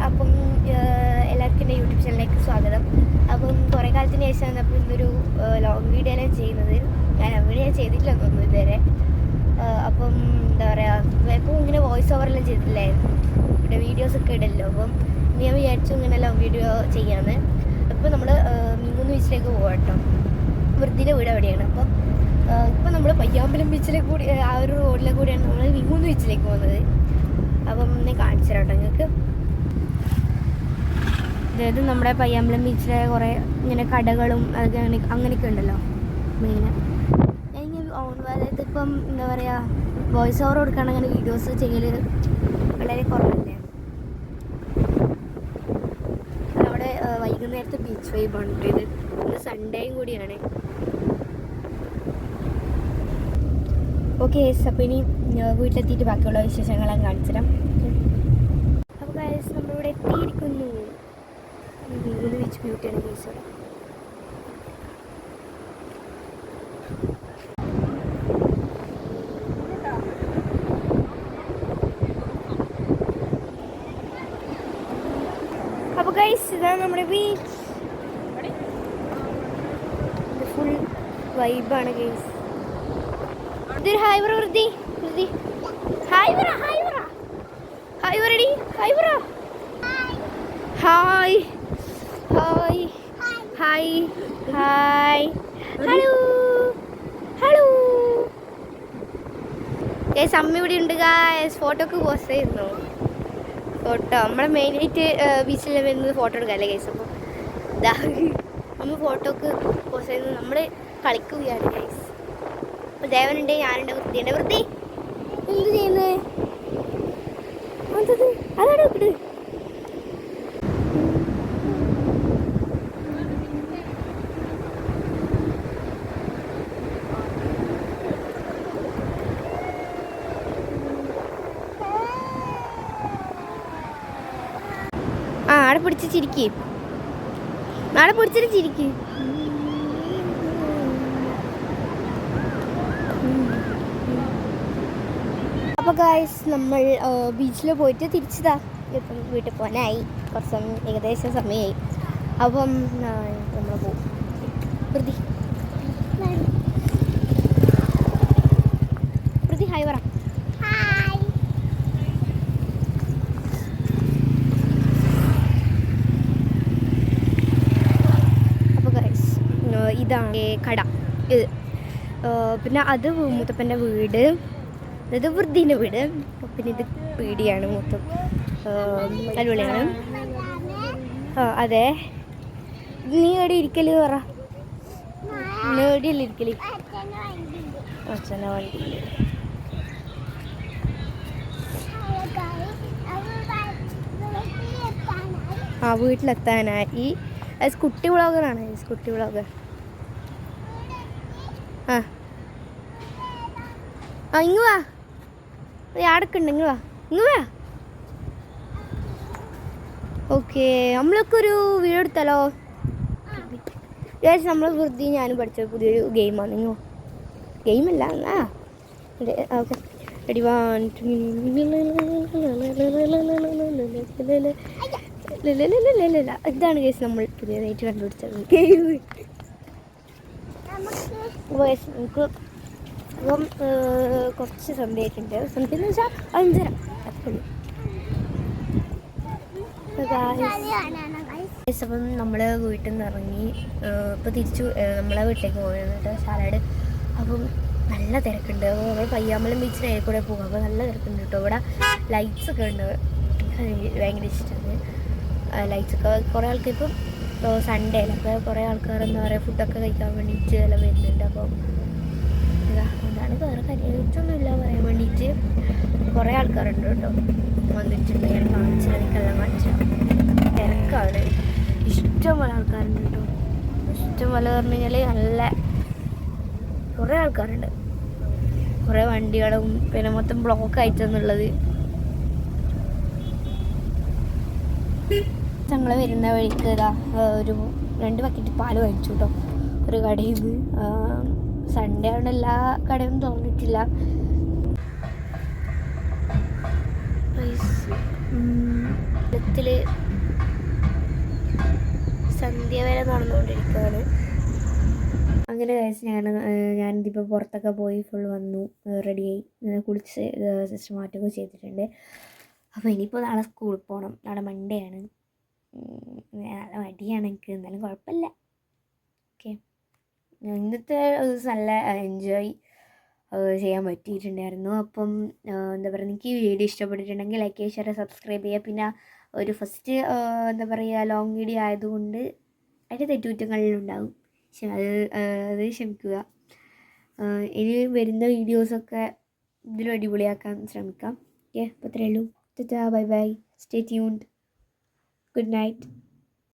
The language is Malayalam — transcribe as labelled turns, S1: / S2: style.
S1: അപ്പം എല്ലാവർക്കും എൻ്റെ യൂട്യൂബ് ചാനലിലേക്ക് സ്വാഗതം. അപ്പം കുറേ കാലത്തിന് ശേഷം വന്നപ്പോൾ ഇന്നൊരു ലോങ് വീഡിയോ എല്ലാം ചെയ്യുന്നത്. ഞാൻ വീഡിയോ ചെയ്തിട്ടില്ലെന്ന് തോന്നുന്നു ഇതുവരെ. അപ്പം എന്താ പറയുക, ഇപ്പോൾ ഇങ്ങനെ വോയിസ് ഓവറെല്ലാം ചെയ്തിട്ടില്ലായിരുന്നു, ഇവിടെ വീഡിയോസൊക്കെ ഇടല്ലോ. അപ്പം ഞാൻ വിചാരിച്ചു ഇങ്ങനെ ലോങ് വീഡിയോ ചെയ്യാമെന്ന്. അപ്പോൾ നമ്മൾ മീൻകുന്ന് ബീച്ചിലേക്ക് പോകാം കേട്ടോ. വൃത്തിൻ്റെ വീട് അവിടെയാണ്. അപ്പം ഇപ്പം നമ്മൾ പയ്യാമ്പലം ബീച്ചിലേക്ക് കൂടി ആ ഒരു റോഡിലെ കൂടിയാണ് നമ്മൾ മീൻകുന്ന് ബീച്ചിലേക്ക് പോകുന്നത്. അപ്പം ഞാൻ കാണിച്ചു തരാം കേട്ടോ നിങ്ങൾക്ക്. അതായത് നമ്മുടെ പയ്യാമ്പലം ബീച്ചിലെ കുറേ ഇങ്ങനെ കടകളും അങ്ങനെയൊക്കെ ഉണ്ടല്ലോ മെയിന്. അതായത് ഇപ്പം എന്താ പറയുക, വോയിസ് ഓവർ കൊടുക്കുകയാണെങ്കിൽ അങ്ങനെ വീഡിയോസ് ചെയ്യൽ വളരെ കുറവല്ലേ. അവിടെ വൈകുന്നേരത്തെ ബീച്ച് വൈബാണ് ഇത്. ഇന്ന് സൺഡേയും കൂടിയാണ്. ഓക്കെ, അപ്പോൾ ഇനി വീട്ടിലെത്തിയിട്ട് ബാക്കിയുള്ള വിശേഷങ്ങളെല്ലാം കാണിച്ചുതരാം. അപ്പോൾ ഗൈസ്, നമ്മളിവിടെ എത്തിയിരിക്കുന്നു. മീൻകുന്ന് ബീച്ച് ബ്യൂട്ടിയാണ് കേസ്. അപ്പോൾ ഗൈസ്, ഇതാണ് നമ്മുടെ ബീച്ച്. ഇത് ഫുൾ വൈബാണ് ഗൈസ്. ഇതൊരു ഹായ് പറ വൃത്തി, വൃത്തി ഹായ് പറ, ഹായ് പറ, ഹായ് പറടി, ഹായ് പറ, hi hi hi hi, hello hello guys. അമ്മ ഇവിടെ ഉണ്ട് ഗൈസ്. ഫോട്ടോക്ക് പോസ്റ്റ് ചെയ്യുന്നു. ഫോട്ടോ നമ്മളെ മെയിനായിട്ട് ബീച്ചിൽ വരുന്നത് ഫോട്ടോ എടുക്കാമല്ലേ ഗൈസ്. അപ്പോൾ ഇതാ അമ്മ ഫോട്ടോക്ക് പോസ്റ്റ് ചെയ്യുന്നു. നമ്മൾ കളിക്കുകയാണ് ഗൈസ്. അപ്പോൾ ദേവനുണ്ട്, ഞാനുണ്ട്, വൃത്തിയുണ്ട്. വൃത്തി എന്ത് ചെയ്യുന്നത്? അതാണ് ഇവിടെ. ആടെ പിടിച്ച് ചിരിക്കും, നാളെ പിടിച്ചിട്ട് ചിരിക്കും. അപ്പോൾ ഗൈസ്, നമ്മൾ ബീച്ചിൽ പോയിട്ട് തിരിച്ചതാ. ഇപ്പം വീട്ടിൽ പോകാനായി, കുറച്ച് ഏകദേശം സമയമായി. അപ്പം നമ്മൾ പോകും. വൃത്തി വൃത്തി ഹായ് പറ. അപ്പോൾ ഗൈസ്, ഇതാണ് കട. ഇത് പിന്നെ അത് മുത്തപ്പൻ്റെ വീട്, ഇത് വൃത്തിൻ്റെ വീട്. പിന്നെ ഇത് പീടിയാണ് മൊത്തം. അടിപൊളിയാണ്. അതെ, നീ എവിടെ ഇരിക്കല് പറ. എവിടെയല്ല ഇരിക്കല്? അച്ഛനെ വണ്ടി. ആ, വീട്ടിലെത്താനായി. കുട്ടി വ്ളോഗറാണ്, കുട്ടി വ്ളോഗർ. ആ ആ, ഇങ്ങ് വാ, ആടക്കുണ്ട്, ഇങ്ങ് വാ, ഇങ്ങ് വാ. ഓക്കെ, നമ്മളൊക്കെ ഒരു വീഡിയോ എടുത്താലോ? നമ്മൾ വൃത്തി ഞാനും പഠിച്ച പുതിയൊരു ഗെയിമാണ്. ഇങ്ങോ ഗെയിമല്ല, ആ ഓക്കെ റെഡി. ഇതാണ് കേസ് നമ്മൾ പുതിയതായിട്ട് കണ്ടുപിടിച്ചത് ഗെയിം. നമുക്ക് അപ്പം കുറച്ച് സന്ധ്യയായിട്ടുണ്ട്. സന്ധ്യ എന്ന് വെച്ചാൽ 5:30 അത്രയുള്ളൂ. അപ്പം നമ്മൾ വീട്ടിൽ നിന്ന് ഇറങ്ങി ഇപ്പോൾ തിരിച്ചു നമ്മളെ വീട്ടിലേക്ക് പോകുന്നുണ്ട് സാലഡ്. അപ്പം നല്ല തിരക്കുണ്ട്. നമ്മൾ പയ്യാമ്പലം ബീച്ചിനായി കൂടെ പോകും. അപ്പോൾ നല്ല തിരക്കുണ്ട് കേട്ടോ. ഇവിടെ ലൈറ്റ്സ് ഒക്കെ ഉണ്ട്, എനിക്ക് ഭയങ്കര ഇഷ്ടമാണ് ലൈറ്റ്സൊക്കെ. കുറേ ആൾക്കാർ ഇപ്പം സൺഡേ അല്ല, അപ്പോൾ കുറേ ആൾക്കാർ എന്താ പറയുക, ഫുഡൊക്കെ കഴിക്കാൻ വേണ്ടിയിട്ട് എല്ലാം വരുന്നുണ്ട്. അപ്പം എന്താണ് വേറെ കാര്യമായിട്ടൊന്നുമില്ല പറയാൻ വേണ്ടിയിട്ട്. കുറേ ആൾക്കാരുണ്ട് കേട്ടോ വന്നിട്ടുണ്ട്. ഞാൻ കാണിച്ചു, എനിക്കെല്ലാം കാണിച്ചു. തിരക്കാണ്, ഇഷ്ടംപോലെ ആൾക്കാരുണ്ട് കേട്ടോ. ഇഷ്ടംപോലെ പറഞ്ഞു കഴിഞ്ഞാൽ നല്ല കുറേ ആൾക്കാരുണ്ട്. കുറേ വണ്ടികളും പിന്നെ മൊത്തം ബ്ലോക്ക് ആയിട്ടെന്നുള്ളത്. ഞങ്ങൾ വരുന്ന വഴിക്ക് ഇതാ ഒരു 2 ബക്കറ്റ് പാല് കഴിച്ചു കേട്ടോ ഒരു കടയിൽ നിന്ന്. സൺഡേ ആയതുകൊണ്ട് എല്ലാ കടയും തുറന്നിട്ടില്ല. മൊത്തത്തിൽ സന്ധ്യ വരെ നടന്നുകൊണ്ടിരിക്കുകയാണ്. അങ്ങനെ കഴിച്ച് ഞാനിതിപ്പോൾ പുറത്തൊക്കെ പോയി ഫുൾ വന്നു, റെഡിയായി, കുളിച്ച് സിസ്റ്റർ മാറ്റമൊക്കെ ചെയ്തിട്ടുണ്ട്. അപ്പോൾ ഇനിയിപ്പോൾ നാളെ സ്കൂളിൽ പോകണം. നാളെ മൺഡേ ആണ്. നല്ല മടിയാണ് എനിക്ക്, എന്നാലും കുഴപ്പമില്ല. ഓക്കെ, ഇന്നത്തെ ദിവസം നല്ല എൻജോയ് ചെയ്യാൻ പറ്റിയിട്ടുണ്ടായിരുന്നു. അപ്പം എന്താ പറയുക, എനിക്ക് ഈ വീഡിയോ ഇഷ്ടപ്പെട്ടിട്ടുണ്ടെങ്കിൽ ലൈക്ക് ചെയ്യുക, ഷെയർ, സബ്സ്ക്രൈബ് ചെയ്യുക. പിന്നെ ഒരു ഫസ്റ്റ് എന്താ പറയുക ലോങ് വീഡിയോ ആയതുകൊണ്ട് അതിൻ്റെ തെറ്റുകുറ്റങ്ങളിലുണ്ടാവും, അത് ക്ഷമിക്കുക. ഇനി വരുന്ന വീഡിയോസൊക്കെ ഇതിലും അടിപൊളിയാക്കാൻ ശ്രമിക്കാം. ഓക്കെ, അപ്പോൾ അത്രയേ ഉള്ളൂ. Bye bye, stay tuned, good night.